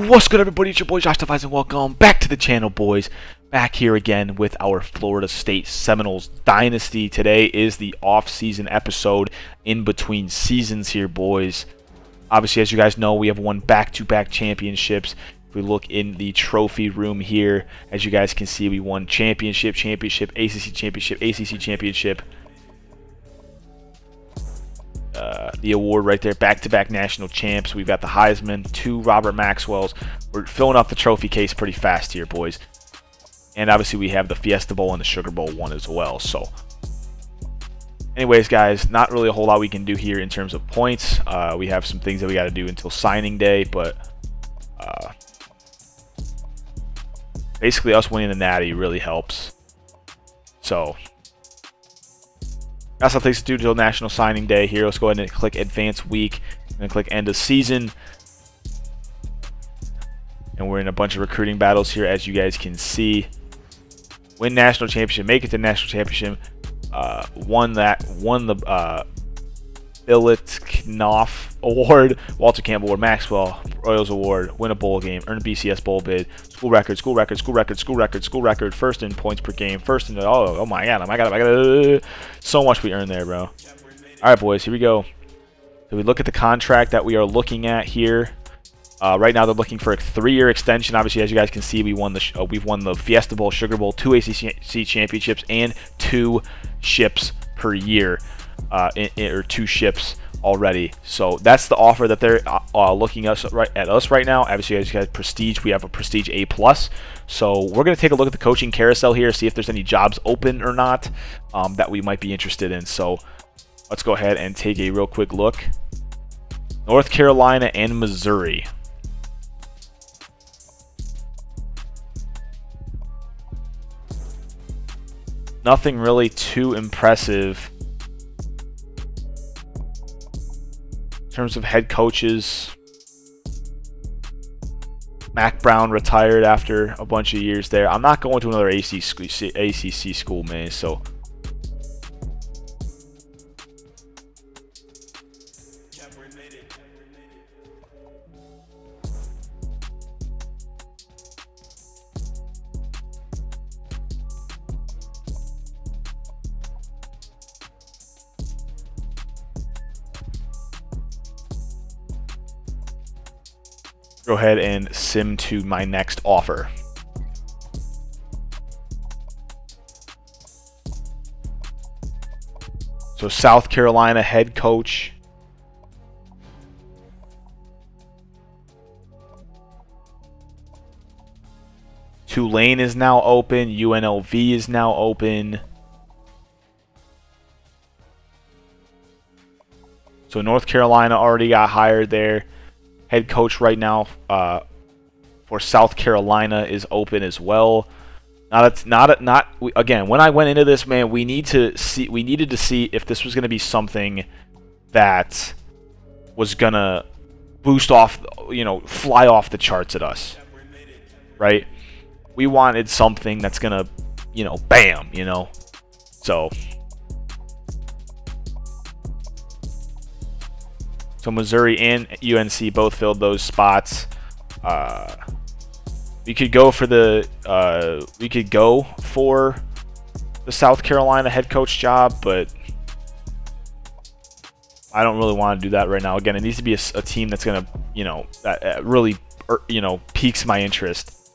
What's good, everybody? It's your boy joshtifyz, and welcome back to the channel, boys. Back here again with our Florida State Seminoles Dynasty. Today is the off-season episode in between seasons here, boys. Obviously, as you guys know, we have won back-to-back championships. If we look in the trophy room here, as you guys can see, we won championship, ACC championship. The award right there, back-to-back national champs. We've got the Heisman, 2 Robert Maxwells. We're filling up the trophy case pretty fast here, boys. And obviously we have the Fiesta Bowl and the Sugar Bowl one as well. So anyways, guys, not really a whole lot we can do here in terms of points. We have some things that we got to do until signing day, but basically us winning the Natty really helps. So got some things to do till National Signing Day here. Let's go ahead and click Advanced Week and click End of Season. And we're in a bunch of recruiting battles here, as you guys can see. Win National Championship, make it to National Championship. Won the Billet Knopf Award, Walter Campbell Award, Maxwell Royals Award, win a bowl game, earn a BCS bowl bid, school record, first in points per game, first in oh my god, so much we earned there, bro. All right, boys, here we go. So we look at the contract that we are looking at here. Right now they're looking for a 3-year extension. Obviously, as you guys can see, we've won the Fiesta Bowl, Sugar Bowl, 2 ACC championships, and 2 ships per year. Or 2 ships already. So that's the offer that they're looking at us right now. Obviously, as you guys, Prestige, we have a Prestige A+. So we're going to take a look at the coaching carousel here, see if there's any jobs open or not that we might be interested in. So let's go ahead and take a real quick look. North Carolina and Missouri. Nothing really too impressive in terms of head coaches. Mac Brown retired after a bunch of years there. I'm not going to another ACC school, man. So go ahead and sim to my next offer. So South Carolina head coach. Tulane is now open. UNLV is now open. So North Carolina already got hired there. Head coach right now for South Carolina is open as well. Again, when I went into this, man, we needed to see if this was going to be something that was going to boost off, fly off the charts at us, right? We wanted something that's going to, bam, So Missouri and UNC both filled those spots. We could go for the South Carolina head coach job, but I don't really want to do that right now. Again, it needs to be a team that's gonna, that really, piques my interest.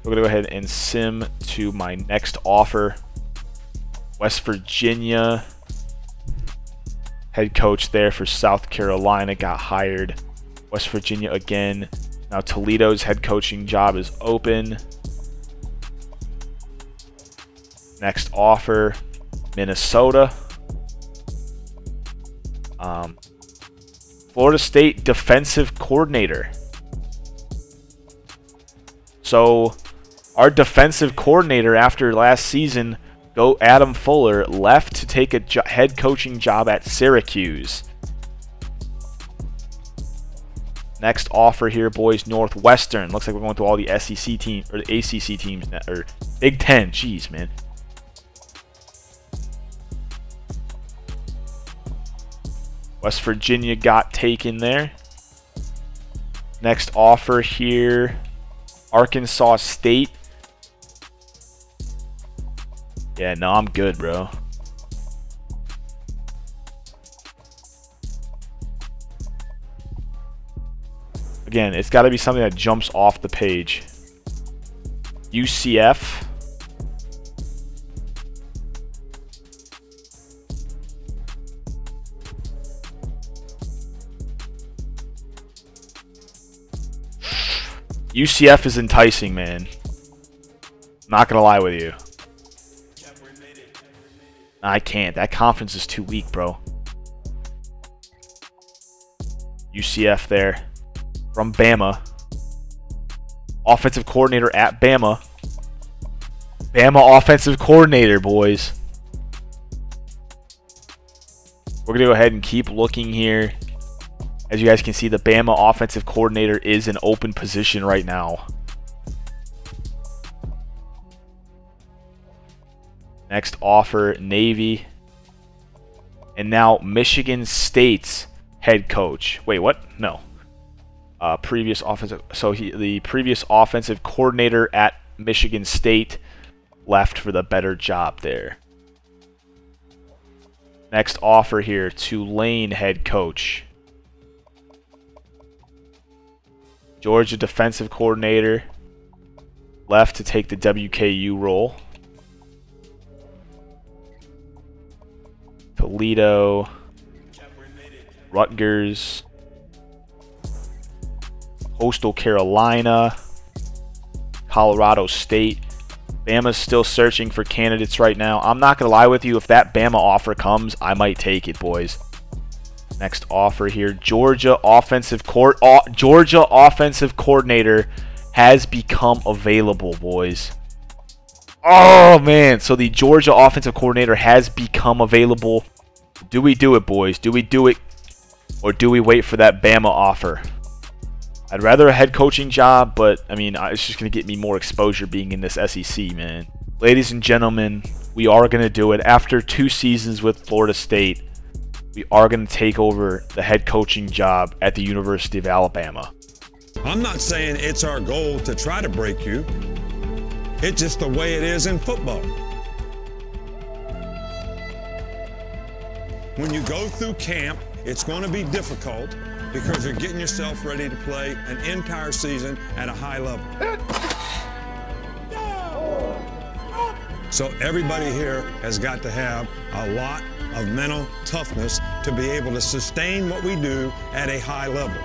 We're gonna go ahead and sim to my next offer. West Virginia. Head coach there for South Carolina got hired. West Virginia again. Now Toledo's head coaching job is open. Next offer, Minnesota. Florida State defensive coordinator. So our defensive coordinator after last season, Adam Fuller, left to take a head coaching job at Syracuse. Next offer here, boys, Northwestern. Looks like we're going through all the SEC teams, or the ACC teams, or Big Ten. Jeez, man. West Virginia got taken there. Next offer here, Arkansas State. Yeah, no, I'm good, bro. Again, it's got to be something that jumps off the page. UCF. UCF is enticing, man. Not gonna lie with you. I can't. That conference is too weak, bro. UCF there. From Bama. Offensive coordinator at Bama. Bama offensive coordinator, boys. We're going to go ahead and keep looking here. As you guys can see, the Bama offensive coordinator is an open position right now. Next offer, Navy. And now Michigan State's head coach. Wait, what? No. Previous offensive. So the previous offensive coordinator at Michigan State left for the better job there. Next offer here, Tulane head coach. Georgia defensive coordinator left to take the WKU role. Toledo, Rutgers, Coastal Carolina, Colorado State. Bama's still searching for candidates right now. I'm not going to lie with you. If that Bama offer comes, I might take it, boys. Next offer here. Georgia offensive coordinator has become available, boys. Oh, man. So the Georgia offensive coordinator has become available. Do we do it, boys? Do we do it? Or do we wait for that Bama offer? I'd rather a head coaching job, but, I mean, it's just going to get me more exposure being in this SEC, man. Ladies and gentlemen, we are going to do it. After 2 seasons with Florida State, we are going to take over the head coaching job at the University of Alabama. I'm not saying it's our goal to try to break you. It's just the way it is in football. When you go through camp, it's going to be difficult because you're getting yourself ready to play an entire season at a high level. So everybody here has got to have a lot of mental toughness to be able to sustain what we do at a high level.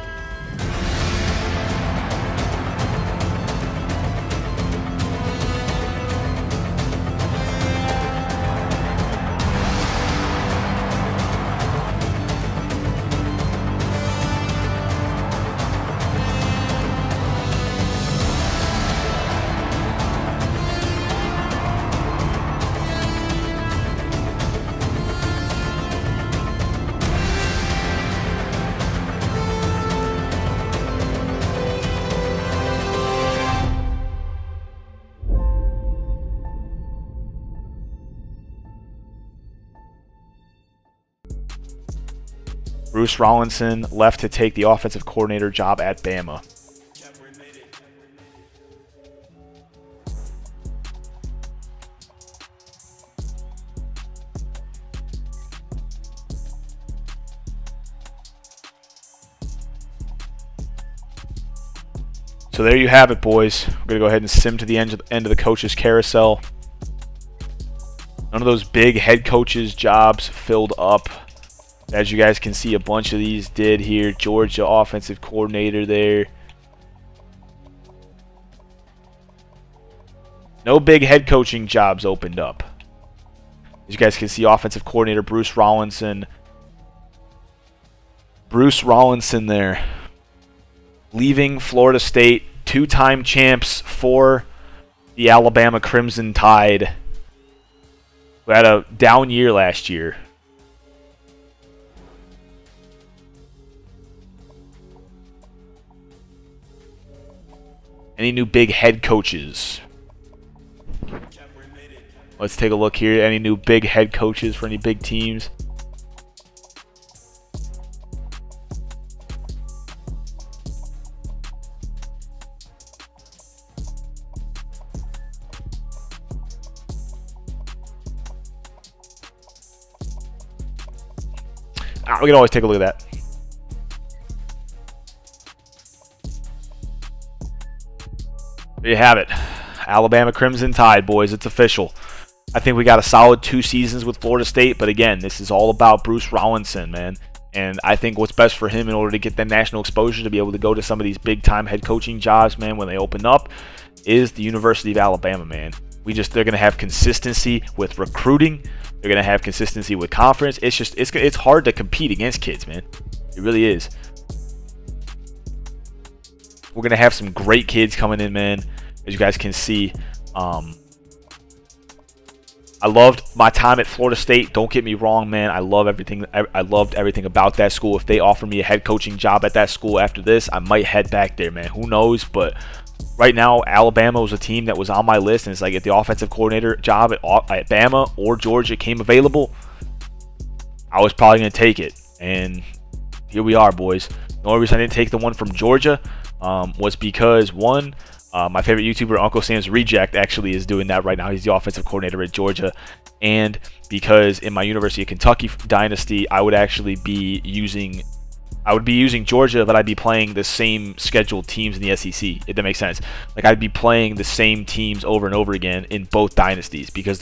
Bruce Rollinson left to take the offensive coordinator job at Bama. So there you have it, boys. We're going to go ahead and sim to the end of the coaches carousel. None of those big head coaches jobs filled up. As you guys can see, a bunch of these did here. Georgia offensive coordinator there. No big head coaching jobs opened up. As you guys can see, offensive coordinator Bruce Rollinson. Bruce Rollinson there. Leaving Florida State, 2-time champs for the Alabama Crimson Tide, who had a down year last year. Any new big head coaches? Let's take a look here. Any new big head coaches for any big teams? We can always take a look at that. There you have it. Alabama Crimson Tide, boys. It's official. I think we got a solid 2 seasons with Florida State, but again, this is all about Bruce Rollinson, man. And I think what's best for him in order to get that national exposure, to be able to go to some of these big-time head coaching jobs, man, when they open up, is the University of Alabama, man. They're going to have consistency with recruiting. They're going to have consistency with conference. It's hard to compete against kids, man. It really is. We're going to have some great kids coming in, man. As you guys can see, I loved my time at Florida State. Don't get me wrong, man. I loved everything about that school. If they offer me a head coaching job at that school after this, I might head back there, man. Who knows? But right now, Alabama was a team that was on my list, and it's like if the offensive coordinator job at Bama or Georgia came available, I was probably going to take it. And here we are, boys. The only reason I didn't take the one from Georgia was because, one, my favorite YouTuber, Uncle Sam's Reject, actually is doing that right now. He's the offensive coordinator at Georgia. And because in my University of Kentucky Dynasty, I would be using Georgia, but I'd be playing the same scheduled teams in the SEC, if that makes sense. Like, I'd be playing the same teams over and over again in both dynasties because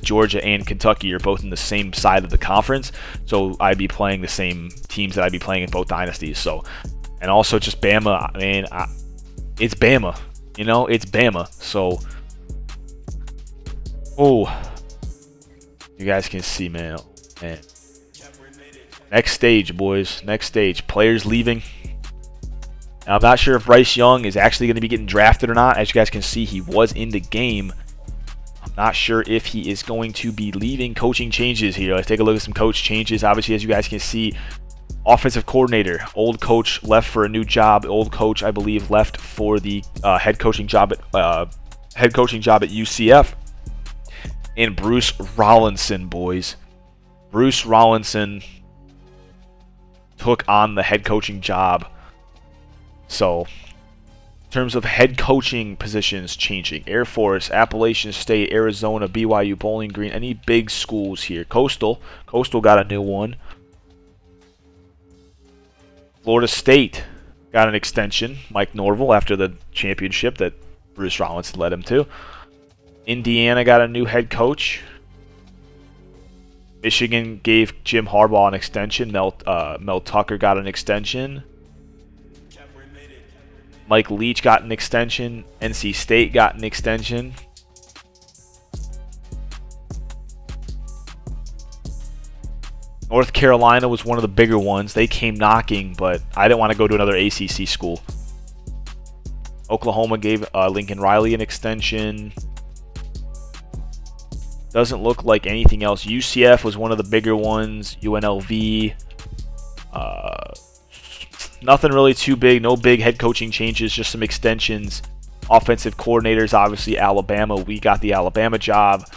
Georgia and Kentucky are both in the same side of the conference. So I'd be playing the same teams that I'd be playing in both dynasties. So, and also just Bama. I mean, it's Bama. You know, it's Bama. So, oh, you guys can see, man. Man. Next stage, boys. Next stage. Players leaving. Now, I'm not sure if Bryce Young is actually going to be getting drafted or not. As you guys can see, he was in the game. I'm not sure if he is going to be leaving. Coaching changes here. Let's take a look at some coach changes. Obviously, as you guys can see, offensive coordinator. Old coach left for a new job. Old coach, I believe, left for the head coaching job at UCF. And Bruce Rollinson, boys. Bruce Rollinson took on the head coaching job. So, in terms of head coaching positions changing, Air Force, Appalachian State, Arizona, BYU, Bowling Green, any big schools here. Coastal got a new one. Florida State got an extension, Mike Norvell, after the championship that Bruce Rollinson led him to. Indiana got a new head coach. Michigan gave Jim Harbaugh an extension. Mel Tucker got an extension. Mike Leach got an extension. NC State got an extension. North Carolina was one of the bigger ones. They came knocking, but I didn't want to go to another ACC school. Oklahoma gave Lincoln Riley an extension. Doesn't look like anything else. UCF was one of the bigger ones. UNLV. Nothing really too big. No big head coaching changes. Just some extensions. Offensive coordinators, obviously Alabama. We got the Alabama job.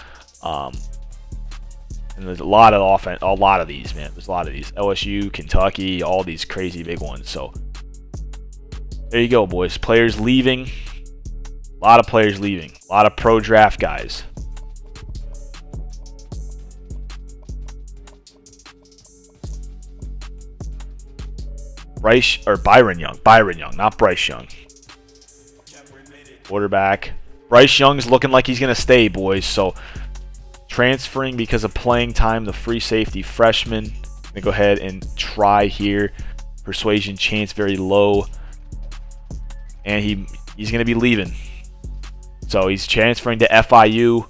And there's a lot of these, man. There's a lot of these. LSU, Kentucky, all these crazy big ones. So there you go, boys. Players leaving. A lot of players leaving. A lot of pro draft guys. Byron Young, not Bryce Young. Quarterback. Bryce Young's looking like he's going to stay, boys. So transferring because of playing time, the free safety freshman. I'm going to go ahead and try here. Persuasion chance very low. And he's going to be leaving. So he's transferring to FIU,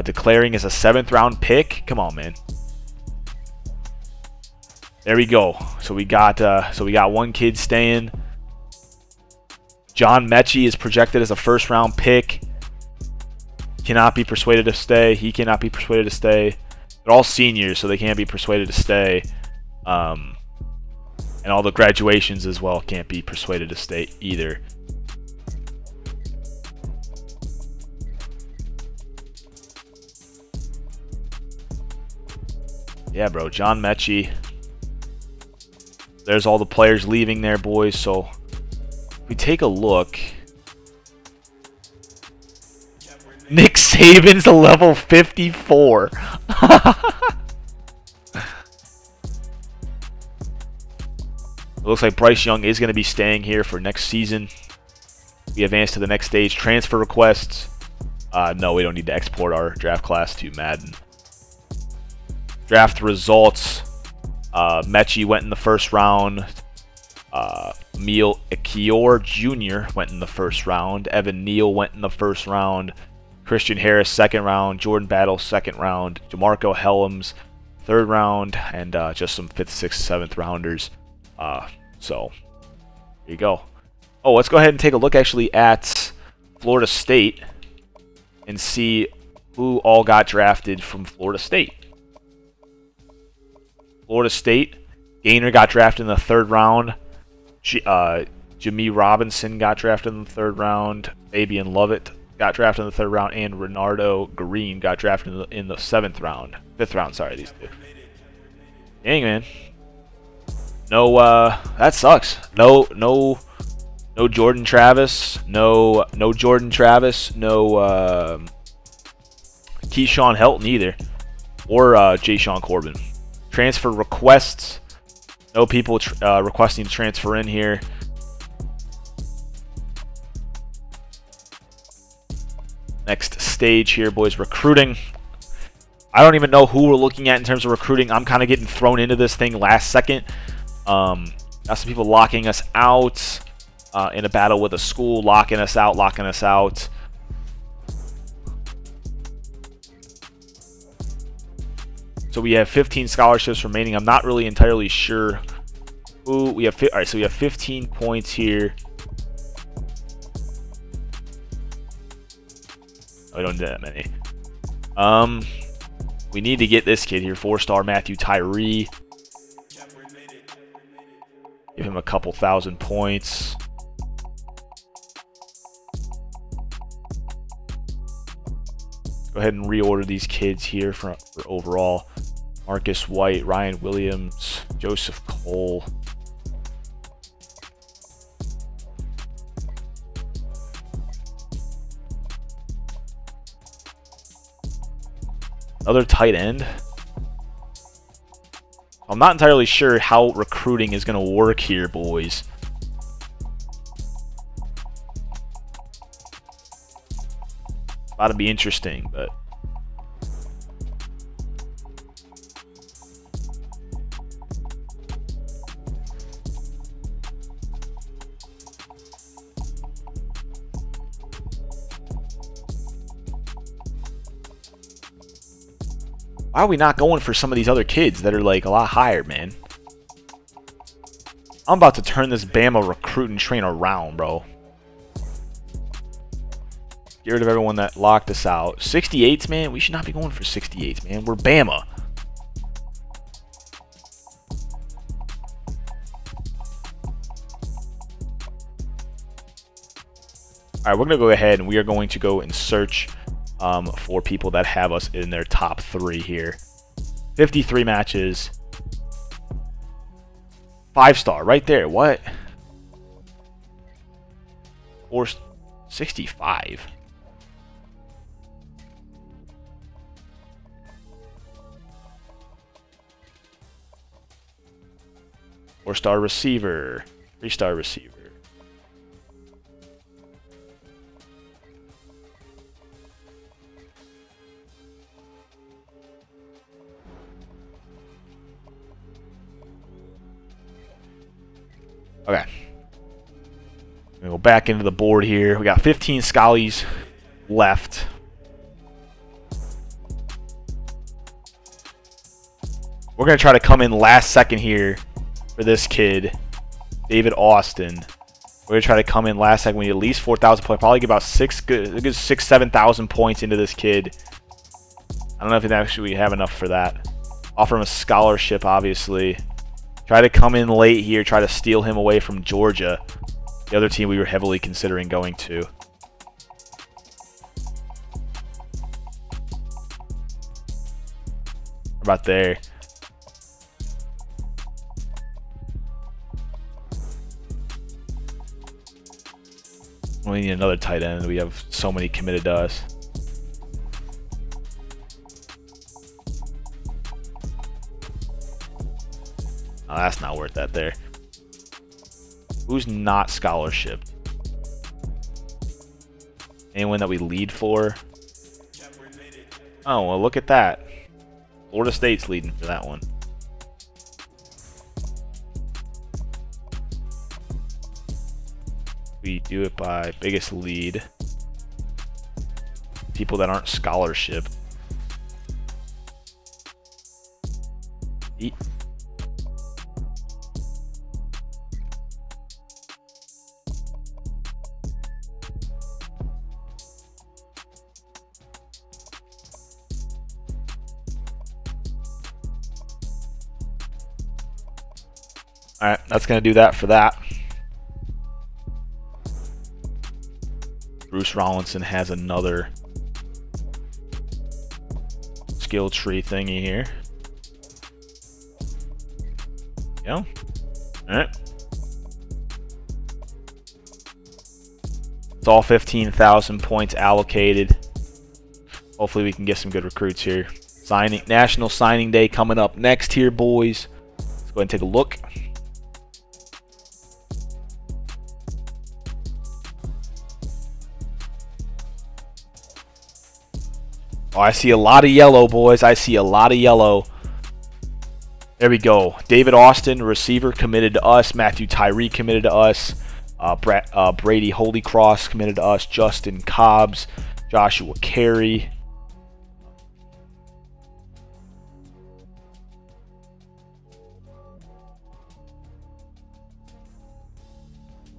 declaring as a 7th round pick. Come on, man. There we go. So we got one kid staying. John Mechie is projected as a 1st round pick. Cannot be persuaded to stay. He cannot be persuaded to stay. They're all seniors, so they can't be persuaded to stay. And all the graduations as well can't be persuaded to stay either. Yeah, bro. John Mechie. There's all the players leaving there, boys. So if we take a look, Nick Saban's a level 54. It looks like Bryce Young is going to be staying here for next season. We advance to the next stage. Transfer requests. No, we don't need to export our draft class to Madden. Draft results. Mechie went in the first round. Emil Ekiyor Jr. went in the first round. Evan Neal went in the first round. Christian Harris, second round. Jordan Battle, second round. DeMarco Helms, third round. And just some 5th, 6th, 7th rounders. So, there you go. Oh, let's go ahead and take a look actually at Florida State and see who all got drafted from Florida State. Florida State, Gainer got drafted in the 3rd round. Jamie Robinson got drafted in the 3rd round. Fabian Lovett got drafted in the 3rd round. And Renardo Green got drafted in the 7th round. 5th round, sorry, these two. Dang, man. No, that sucks. No Jordan Travis. No Jordan Travis. No Keyshawn Helton either. Or Jayshawn Corbin. Transfer requests. No people requesting to transfer in here. Next stage here, boys. Recruiting. I don't even know who we're looking at in terms of recruiting. I'm kind of getting thrown into this thing last second. Got some people locking us out in a battle with a school. Locking us out. So we have 15 scholarships remaining. I'm not really entirely sure who we have. All right, so we have 15 points here. Oh, we don't do that many. We need to get this kid here, 4-star Matthew Tyree. Give him a couple thousand points. Go ahead and reorder these kids here for overall. Marcus White, Ryan Williams, Joseph Cole. Another tight end. I'm not entirely sure how recruiting is going to work here, boys. About to be interesting, but why are we not going for some of these other kids that are like a lot higher, man? I'm about to turn this Bama recruiting train around, bro. Get rid of everyone that locked us out. 68s, man. We should not be going for 68s, man. We're Bama. Alright, we're going to go ahead and we are going to go and search for people that have us in their top 3 here. 53 matches. 5-star right there. What? 465. Four-star receiver. 3-star receiver. Okay. We go back into the board here. We got 15 Scallies left. We're going to try to come in last second here for this kid, David Austin. We're going to try to come in last second. We need at least 4,000 points. Probably get about 7,000 points into this kid. I don't know if we actually have enough for that. Offer him a scholarship, obviously. Try to come in late here. Try to steal him away from Georgia, the other team we were heavily considering going to. How about there? We need another tight end. We have so many committed to us. Oh, that's not worth that there. Who's not scholarshiped? Anyone that we lead for? Oh, well, look at that. Florida State's leading for that one. We do it by biggest lead. People that aren't scholarship. Eat. Alright, that's going to do that for that. Bruce Rollinson has another skill tree thingy here. Yeah. Alright. It's all 15,000 points allocated. Hopefully we can get some good recruits here. National Signing Day coming up next here, boys. Let's go ahead and take a look. Oh, I see a lot of yellow, boys. I see a lot of yellow. There we go. David Austin, receiver, committed to us. Matthew Tyree committed to us. Brady Holycross committed to us. Justin Cobbs. Joshua Carey.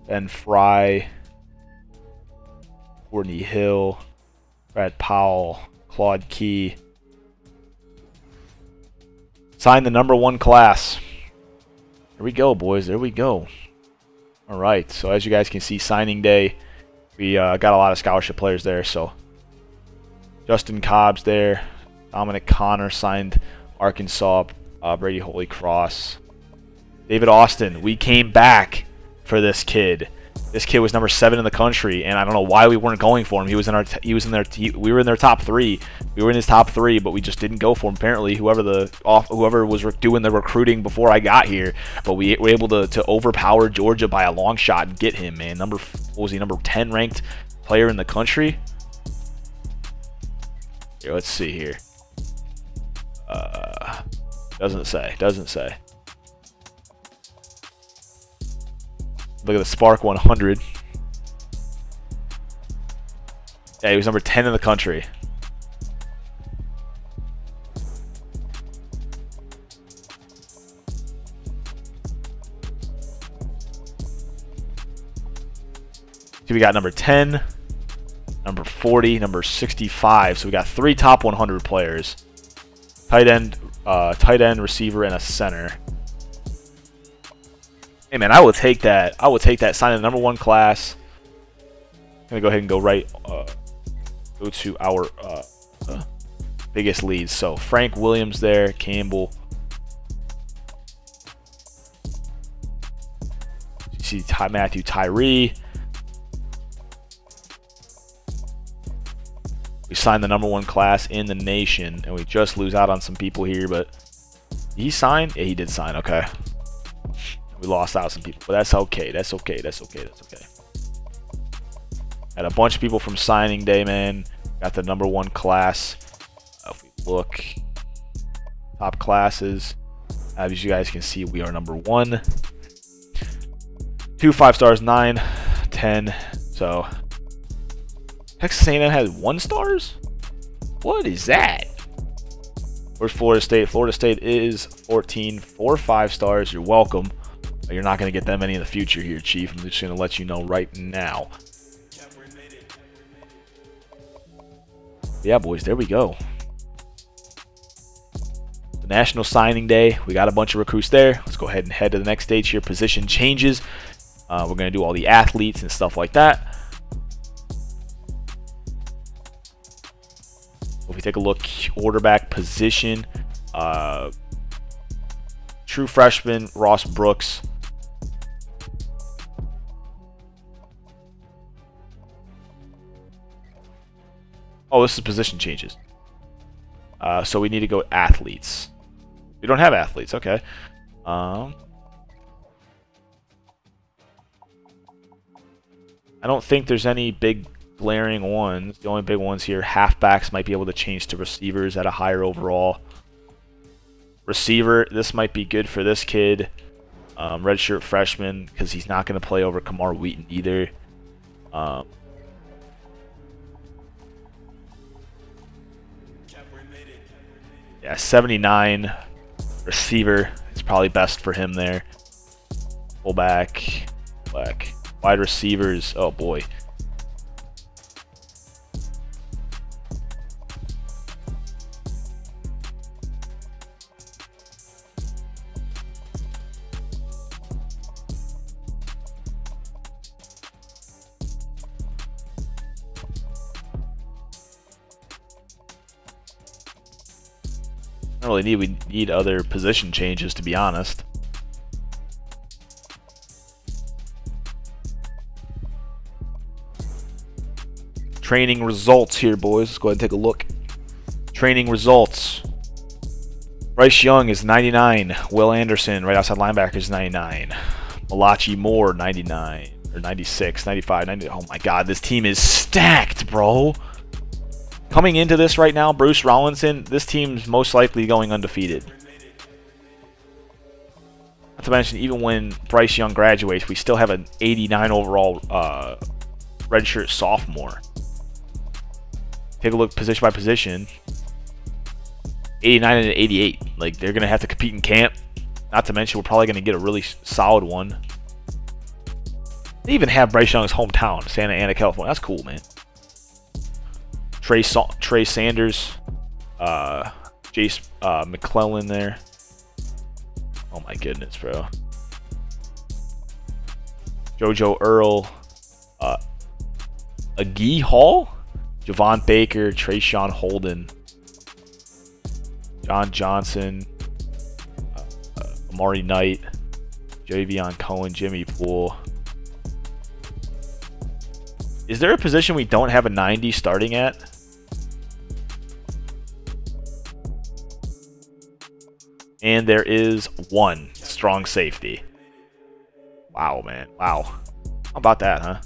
Ben Fry. Courtney Hill. Brad Powell. Claude Key. Sign the #1 class. There we go, boys. There we go. All right. So as you guys can see, signing day, we got a lot of scholarship players there. So Justin Cobbs there. Dominic Connor signed Arkansas. Brady Holycross. David Austin. We came back for this kid. This kid was #7 in the country, and I don't know why we weren't going for him. We were in their top 3. We were in his top 3, but we just didn't go for him. Apparently, whoever was doing the recruiting before I got here, but we were able to overpower Georgia by a long shot and get him, man. What was he, number 10 ranked player in the country? Here, let's see here. Doesn't say. Doesn't say. Look at the Spark 100. Yeah, he was number 10 in the country. So we got number 10, number 40, number 65. So we got 3 top 100 players. Tight end, receiver, and a center. Hey man, I will take that. I will take that. Sign the #1 class. I'm gonna go ahead and go go to our biggest leads. So Frank Williams there, Campbell. You see Matthew Tyree. We signed the #1 class in the nation, and we just lose out on some people here. But he signed? Yeah, he did sign. Okay. We lost out some people, but that's okay. That's okay. That's okay. That's okay. Had a bunch of people from signing day, man. Got the #1 class. If we look, top classes, as you guys can see, we are #1. 2 5 stars, 9, 10. So Texas A&M has 1 stars. What is that? Where's Florida State? Florida State is 14, 4 5 stars. You're welcome. You're not going to get that many in the future here, Chief. I'm just going to let you know right now. Yeah, boys, there we go. The National Signing Day. We got a bunch of recruits there. Let's go ahead and head to the next stage here. Position changes. We're going to do all the athletes and stuff like that. If we take a look, quarterback position. True freshman, Ross Brooks. Oh, this is position changes. So we need to go athletes. We don't have athletes. Okay. I don't think there's any big glaring ones. The only big ones here, halfbacks might be able to change to receivers at a higher overall. Receiver, this might be good for this kid. Redshirt freshman, because he's not going to play over Kamar Wheaton either. Yeah, 79 receiver is probably best for him there. Fullback, black, wide receivers. Oh boy. I don't really we need other position changes, to be honest. Training results here, boys. Let's go ahead and take a look. Training results. Bryce Young is 99. Will Anderson, right outside linebacker, is 99. Malachi Moore, 99. Or 96, 95, 90. Oh my god, this team is stacked, bro. Coming into this right now, Bruce Rollinson, this team's most likely going undefeated. Not to mention, even when Bryce Young graduates, we still have an 89 overall redshirt sophomore. Take a look position by position. 89 and 88. Like, they're going to have to compete in camp. Not to mention, we're probably going to get a really solid one. They even have Bryce Young's hometown, Santa Ana, California. That's cool, man. Trey Sanders, Jace McClellan there. Oh my goodness, bro. JoJo Earl, Agee Hall, Javon Baker, Trayshawn Holden, John Johnson, Amari Knight, Javion Cohen, Jimmy Poole. Is there a position we don't have a 90 starting at? And there is one strong safety. Wow, man. Wow. How about that, huh?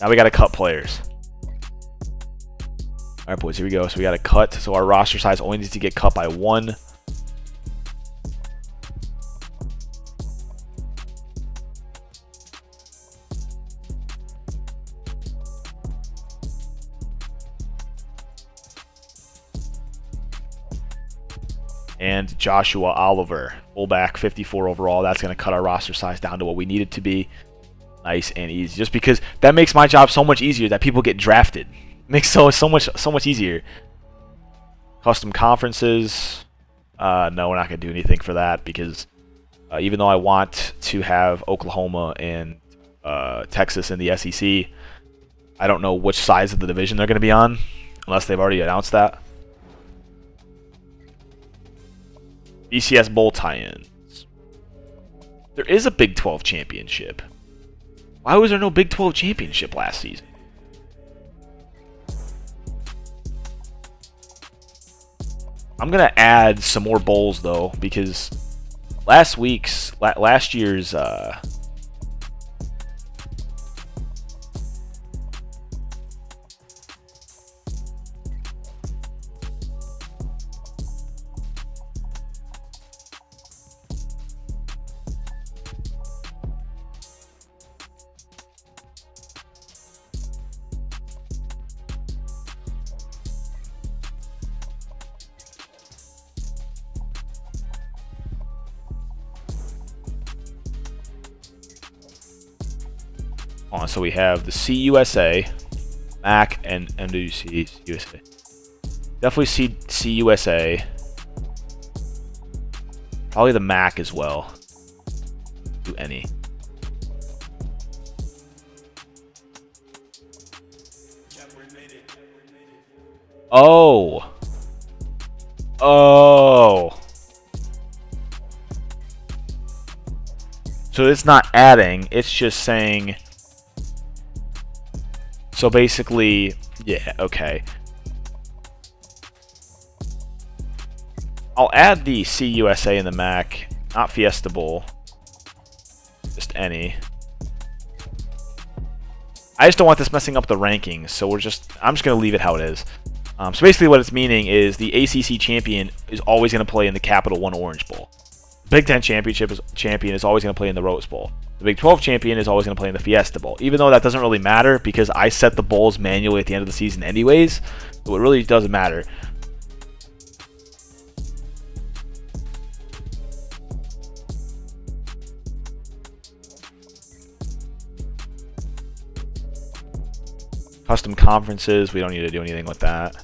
Now we got to cut players. All right, boys. Here we go. So we got to cut. So our roster size only needs to get cut by 1. And Joshua Oliver, fullback, 54 overall. That's going to cut our roster size down to what we need it to be. Nice and easy. Just because that makes my job so much easier that people get drafted. It makes so much easier. Custom conferences. No, we're not going to do anything for that because even though I want to have Oklahoma and Texas in the SEC, I don't know which sides of the division they're going to be on unless they've already announced that. BCS Bowl tie-ins. There is a Big 12 championship. Why was there no Big 12 championship last season? I'm going to add some more bowls, though, because last year's so we have the CUSA, MAC, and MWC USA. Definitely CUSA. Probably the MAC as well. Do any. Oh. Oh. So it's not adding, it's just saying. So basically, yeah, okay. I'll add the CUSA and the MAC, not Fiesta Bowl, just any. I just don't want this messing up the rankings, so I'm just going to leave it how it is. So basically what it's meaning is the ACC champion is always going to play in the Capital One Orange Bowl. The Big Ten champion is always going to play in the Rose Bowl. The Big 12 champion is always going to play in the Fiesta Bowl, even though that doesn't really matter because I set the bowls manually at the end of the season anyways, so it really doesn't matter. Custom conferences, we don't need to do anything with that.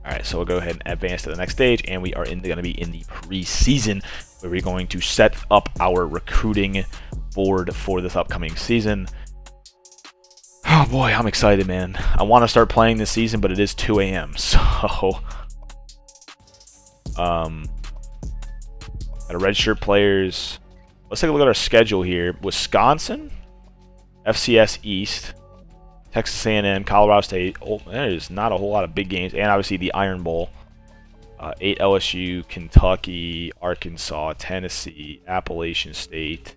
Alright, so we'll go ahead and advance to the next stage, and we are going to be in the preseason, where we're going to set up our recruiting board for this upcoming season. Oh boy, I'm excited, man. I want to start playing this season, but it is 2 a.m., so... Got redshirt players. Let's take a look at our schedule here. Wisconsin, FCS East, Texas A&M, Colorado State. Oh, there's not a whole lot of big games, and obviously the Iron Bowl. 8 LSU, Kentucky, Arkansas, Tennessee, Appalachian State.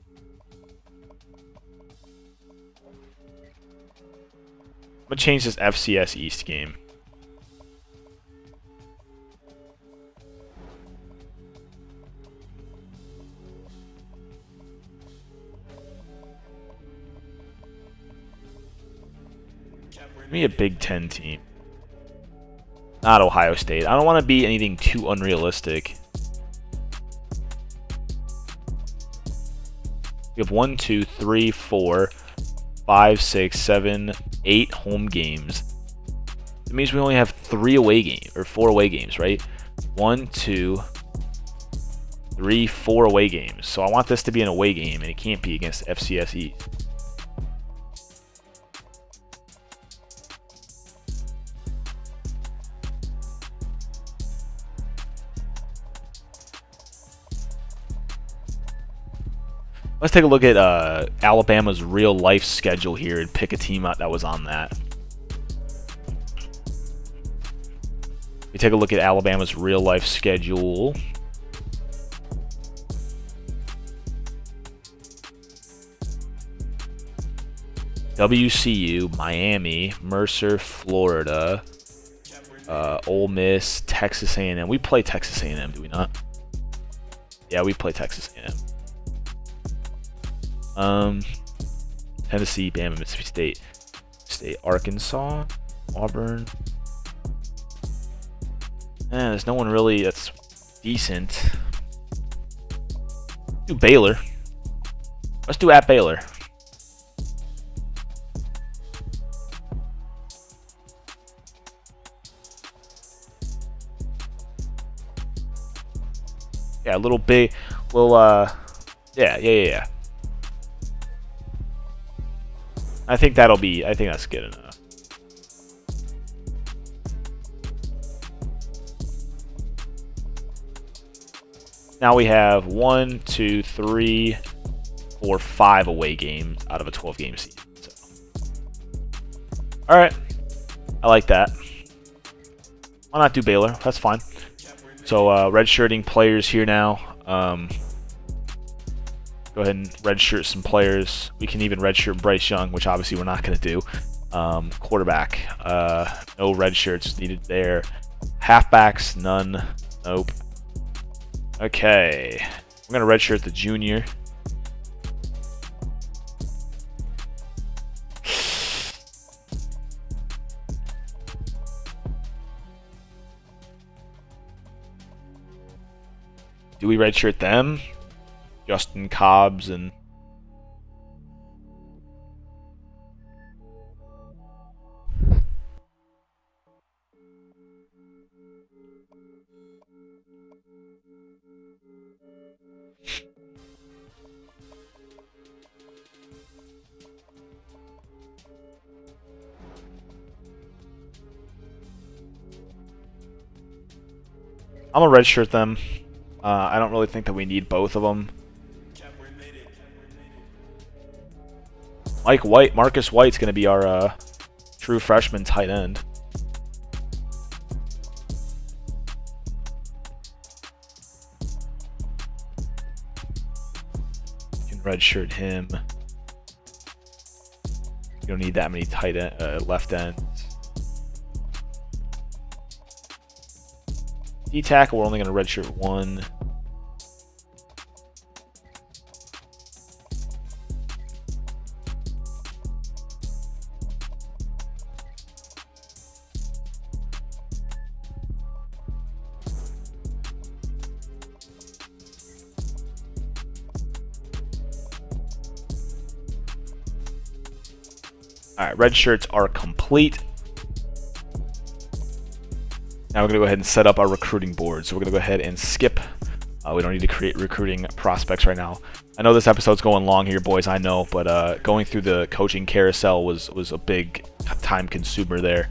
I'm gonna change this FCS East game. Give me a Big Ten team. Not Ohio State. I don't want to be anything too unrealistic. We have 1, 2, 3, 4, 5, 6, 7, 8 home games. It means we only have 3 away games, or 4 away games, right? 1, 2, 3, 4 away games. So I want this to be an away game, and it can't be against FCS East. Let's take a look at Alabama's real-life schedule here and pick a team out that was on that. We take a look at Alabama's real-life schedule. WCU, Miami, Mercer, Florida, Ole Miss, Texas A&M. We play Texas A&M, do we not? Yeah, we play Texas A&M. Tennessee, Bama, Mississippi State, Arkansas, Auburn. There's no one really that's decent. Do Baylor. Let's do at Baylor. Yeah, a little big, yeah. I think that's good enough. Now we have 1, 2, 3, 4, 5 away games out of a 12-game season. So. All right, I like that. Why not do Baylor? That's fine. So redshirting players here now. Go ahead and redshirt some players. We can even redshirt Bryce Young, which obviously we're not going to do. Quarterback, no redshirts needed there. Halfbacks, none. Nope. Okay, we're going to redshirt the junior. Do we redshirt them? Justin Cobbs and I'm gonna redshirt them. I don't really think that we need both of them. Marcus White's going to be our true freshman tight end. redshirt him. You don't need that many tight end, left ends. D tackle, we're only going to redshirt one. All right, red shirts are complete. Now we're going to go ahead and set up our recruiting board. So we're going to go ahead and skip. We don't need to create recruiting prospects right now. I know this episode's going long here, boys, I know, but going through the coaching carousel was a big time consumer there.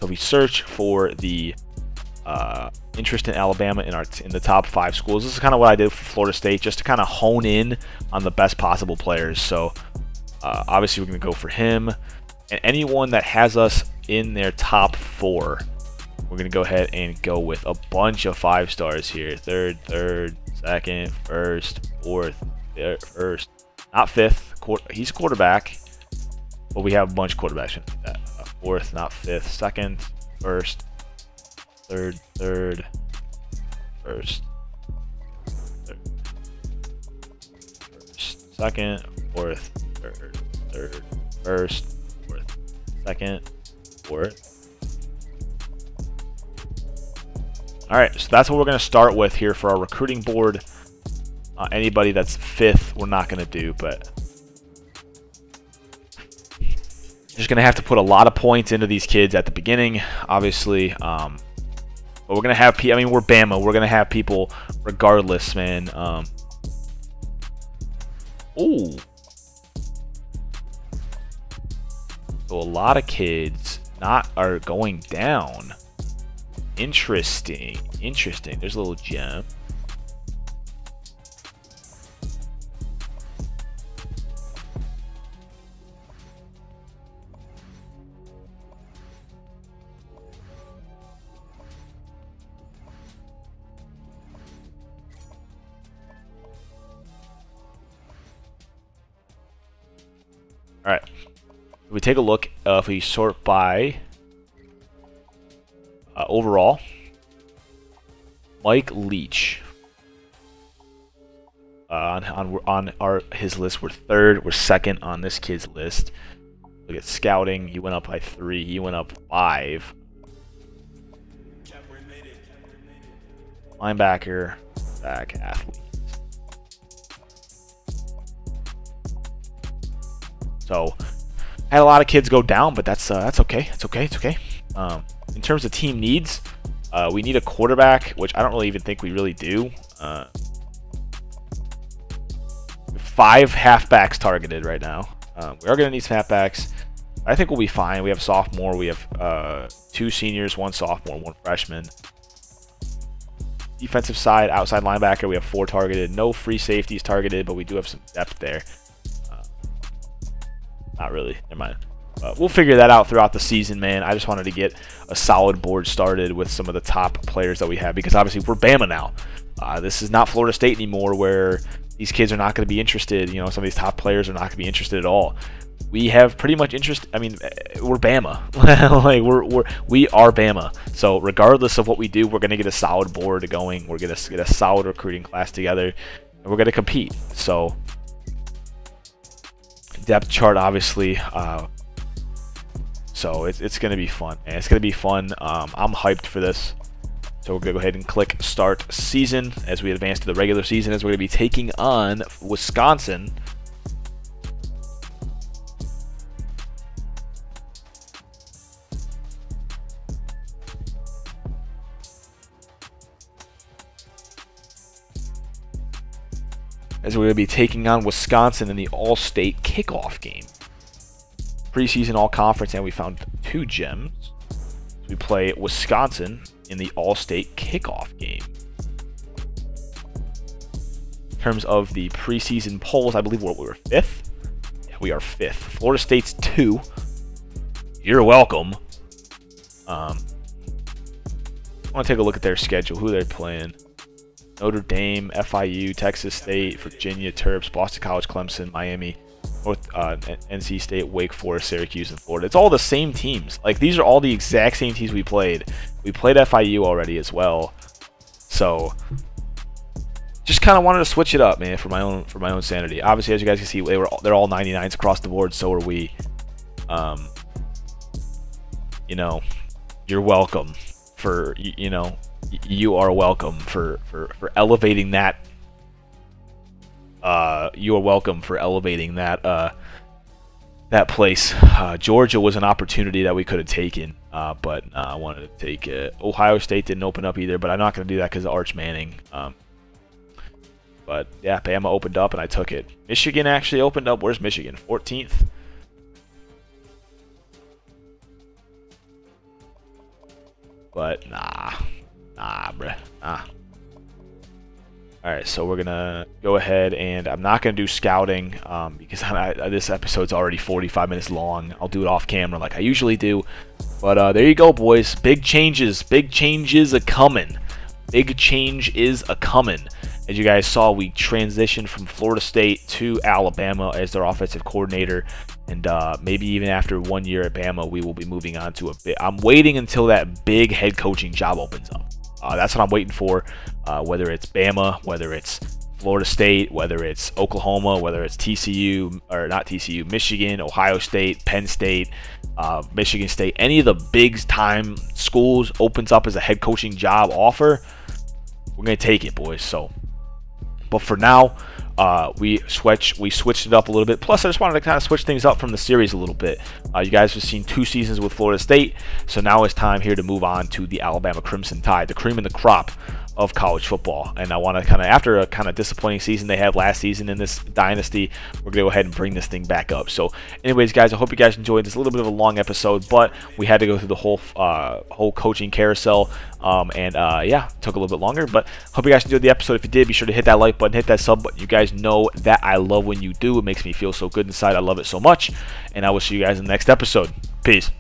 So we search for the interest in Alabama in the top 5 schools. This is kind of what I did for Florida State, just to kind of hone in on the best possible players. So obviously we're going to go for him. And anyone that has us in their top 4, we're going to go ahead and go with a bunch of 5 stars here. Third, second, first, fourth, first, not fifth. He's quarterback, but we have a bunch of quarterbacks. Fourth, not fifth. Second, first, third, first, second, fourth, third, first, fourth, second, fourth. All right, so that's what we're going to start with here for our recruiting board. Anybody that's 5th, we're not going to do, but just going to have to put a lot of points into these kids at the beginning, obviously. But we're going to have people, I mean, we're Bama. We're going to have people regardless, man. Ooh. So a lot of kids are going down. Interesting. There's a little gem. All right. If we take a look, if we sort by overall, Mike Leach on his list, we're 3rd. We're 2nd on this kid's list. Look at scouting. He went up by 3. He went up 5. Linebacker, back athlete. So had a lot of kids go down, but that's okay. It's okay. In terms of team needs, we need a quarterback, which I don't really even think we really do. 5 halfbacks targeted right now. We are going to need some halfbacks. I think we'll be fine. We have a sophomore. We have 2 seniors, 1 sophomore, 1 freshman. Defensive side, outside linebacker, we have 4 targeted. No free safeties targeted, but we do have some depth there. Not really. Never mind. We'll figure that out throughout the season, man. I just wanted to get a solid board started with some of the top players that we have, because obviously we're Bama now. This is not Florida State anymore, where these kids are not going to be interested. You know, some of these top players are not going to be interested at all. We have pretty much interest. I mean, we're Bama. Like we are Bama. So regardless of what we do, we're going to get a solid board going. We're going to get a solid recruiting class together, and we're going to compete. So depth chart, obviously. So it's going to be fun, man. It's going to be fun. I'm hyped for this. So we're going to go ahead and click Start Season as we advance to the regular season, as we're going to be taking on Wisconsin. As we're going to be taking on Wisconsin in the All-State Kickoff game. Preseason All-Conference, and we found 2 gems. We play Wisconsin in the All-State Kickoff game. In terms of the preseason polls, I believe we're 5th. Yeah, we are 5th. Florida State's 2. You're welcome. I want to take a look at their schedule, who they're playing. Notre Dame, FIU, Texas State, Virginia, Terps, Boston College, Clemson, Miami, NC State, Wake Forest, Syracuse, and Florida. It's all the same teams. Like, these are all the exact same teams we played. We played FIU already as well. So just kind of wanted to switch it up, man, for my own sanity. Obviously, as you guys can see, they're all 99s across the board. So are we. You know, you're welcome for you are welcome for elevating that. You are welcome for elevating that that place. Georgia was an opportunity that we could have taken, but I wanted to take it. Ohio State didn't open up either, but I'm not going to do that because of Arch Manning. But yeah, Bama opened up and I took it. Michigan actually opened up. Where's Michigan? 14th. But nah, bruh, nah. Alright, so we're going to go ahead and I'm not going to do scouting because this episode's already 45 minutes long. I'll do it off camera like I usually do. But there you go, boys. Big changes a-coming. Big change is a-coming. As you guys saw, we transitioned from Florida State to Alabama as their offensive coordinator. And maybe even after 1 year at Bama, we will be moving on to I'm waiting until that big head coaching job opens up. That's what I'm waiting for. Whether it's Bama, whether it's Florida State, whether it's Oklahoma, whether it's TCU, or not TCU, Michigan, Ohio State, Penn State, Michigan State, any of the big time schools opens up as a head coaching job offer, we're going to take it, boys. So, but for now, we switched it up a little bit. Plus, I just wanted to kind of switch things up from the series a little bit. You guys have seen 2 seasons with Florida State, so now it's time here to move on to the Alabama Crimson Tide, the cream and the crop of college football. And I want to kind of, after a kind of disappointing season they had last season in this dynasty, we're going to go ahead and bring this thing back up. So anyways, guys, I hope you guys enjoyed this. A little bit of a long episode, but we had to go through the whole coaching carousel. Yeah, took a little bit longer, but hope you guys enjoyed the episode. If you did, be sure to hit that like button, hit that sub button. You guys know that I love when you do. It makes me feel so good inside. I love it so much, and I will see you guys in the next episode. Peace.